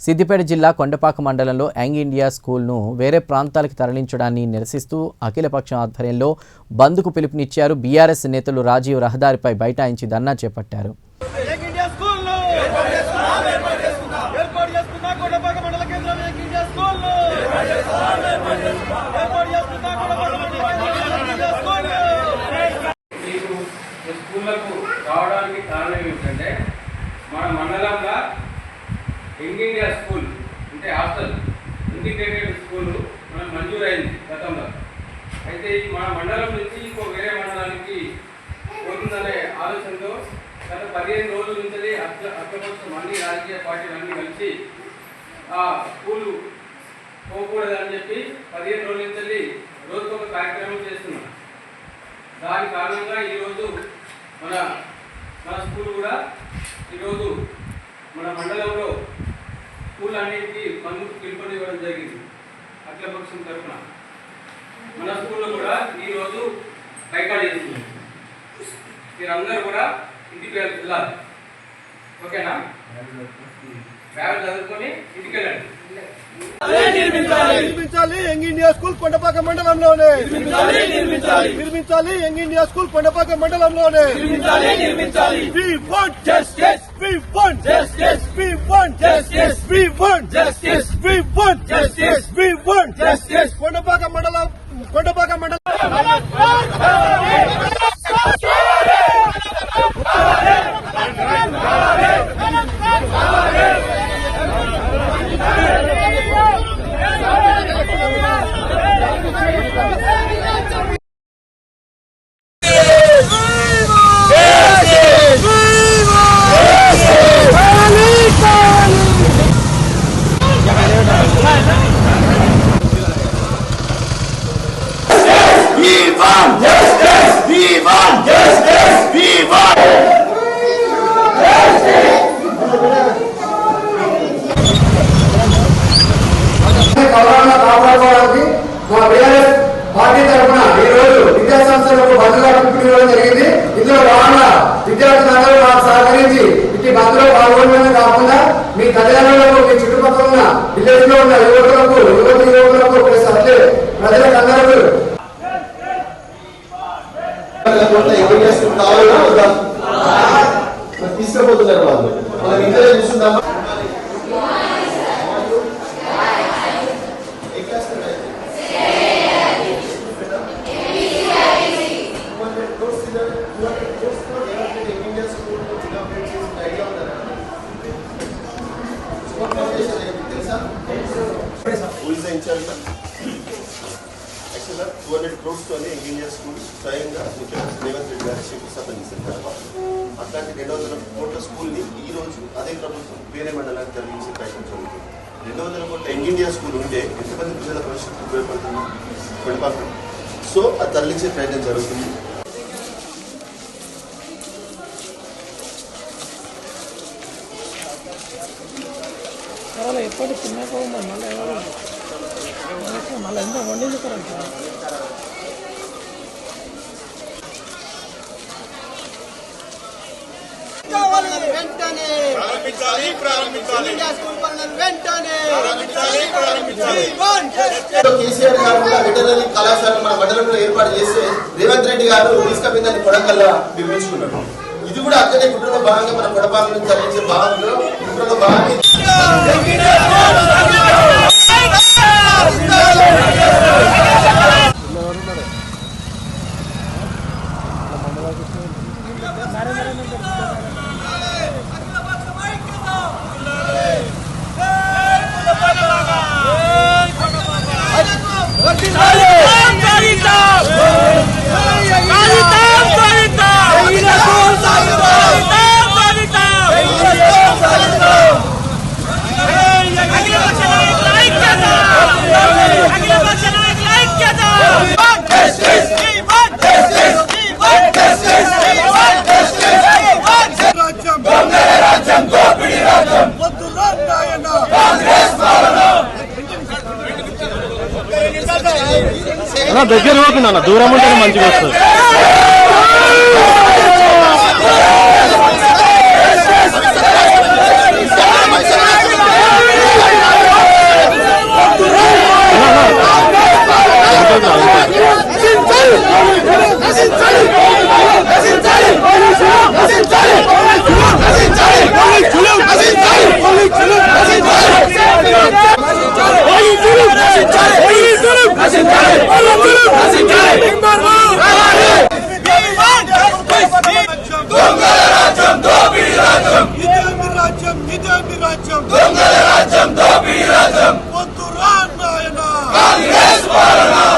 సిద్దిపేట జిల్లా కొండపాక మండలంలో young India స్కూల్ను వేరే ప్రాంతాలకు తరలించడాన్ని నిరసిస్తూ అఖిలపక్షం ఆధ్వర్యంలో బంద్కు పిలుపునిచ్చారు. బీఆర్ఎస్ నేతలు రాజీవ్ రహదారిపై బైఠాయించి ధర్నా చేపట్టారు. రావడానికి కారణం ఏంటంటే మన మండలంలో యంగ్ ఇండియా స్కూల్ అంటే హాస్టల్ ఇంటిగ్రేటెడ్ స్కూల్ మనకు మంజూరైంది గతంలో. అయితే మన మండలం నుంచి ఇంకో వేరే మండలానికి పోతుందనే ఆలోచనతో గత 15 రోజుల నుంచి అఖిలపక్షం అన్ని రాజకీయ పార్టీలన్నీ కలిసి ఆ స్కూలు పోకూడదని చెప్పి 15 రోజుల నుంచి రోజుకొక కార్యక్రమం చేస్తున్నాం. దాని కారణంగా ఈరోజు మన స్కూల్ కూడా ఈరోజు మన మండలంలో స్కూల్ అన్నింటికి బంధుకు పిలుపునివ్వడం జరిగింది. అఖిలపక్షం తరఫున మన స్కూల్లో కూడా ఈరోజు బైకాట్ చేస్తుంది. మీరందరూ కూడా ఇంటికి వెళ్ళాలి, ఓకేనా? బ్యాగ్ చదువుకొని ఇంటికి వెళ్ళండి. నిర్మించాలి యంగ్ ఇండియా స్కూల్ కొండపాక మండలంలోనే. నిర్మించాలి యంగ్ ఇండియా స్కూల్ కొండపాక మండలంలోనే. We want justice. We want justice. We want justice. We want justice. We want justice. We want justice. Kondapaka మండలం కాపాడుకోవడానికి మా బీఆర్ఎస్ పార్టీ తరఫున ఈ రోజు విద్యాసంస్థలకు బంధుగా పిలుపునివ్వడం జరిగింది. ఇందులో భాగంగా విద్యార్థులందరూ మాకు సహకరించి ఇటు బంధులో పాల్గొనడమే కాకుండా మీ తల్లిదండ్రులకు మీ చుట్టుపక్కల ఉన్న విలేజ్ లో ఉన్న యువకులకు ప్లస్ అట్లే ప్రజలందరూ తీసుకుపోతున్నారు. వాళ్ళు మనం ఇంట్లో చూస్తున్నామా? యాక్చువల్గా 200 crores తోనే యంగ్ ఇండియా స్కూల్ స్వయంగా ముఖ్యమంత్రి రేవంత్ రెడ్డి గారు శంకుస్థాపన చేశారు. అట్లాంటి 200 కోట్ల స్కూల్ని ఈ రోజు అదే ప్రభుత్వం వేరే మండలానికి తరలించే ప్రయత్నం జరుగుతుంది. 200 కోట్ల యంగ్ ఇండియా స్కూల్ ఉంటే ఎంతమంది ప్రజల భవిష్యత్తు ఉపయోగపడుతుంది కొండపాకం. సో అది తరలించే ప్రయత్నం జరుగుతుంది. ఎప్పటి చిన్నగా మళ్ళీ ఎంత వండించుకోరంట. కేసీఆర్ గారు కూడా వెటర్నరీ కళాశాల మన మండలంలో ఏర్పాటు చేస్తే రేవంత్ రెడ్డి గారు తీసుకపోయిందని కొడంగల్లా నిర్మించుకున్నారు. ఇది కూడా అక్కడే కుట్రలో భాగంగా మన కొడపాక నుంచి తరలించే భాగంలో కుట్రలో భాగంగా దగ్గర పోతున్నా దూరం ఉంటే మంచిగా వస్తుంది. పరిపాలన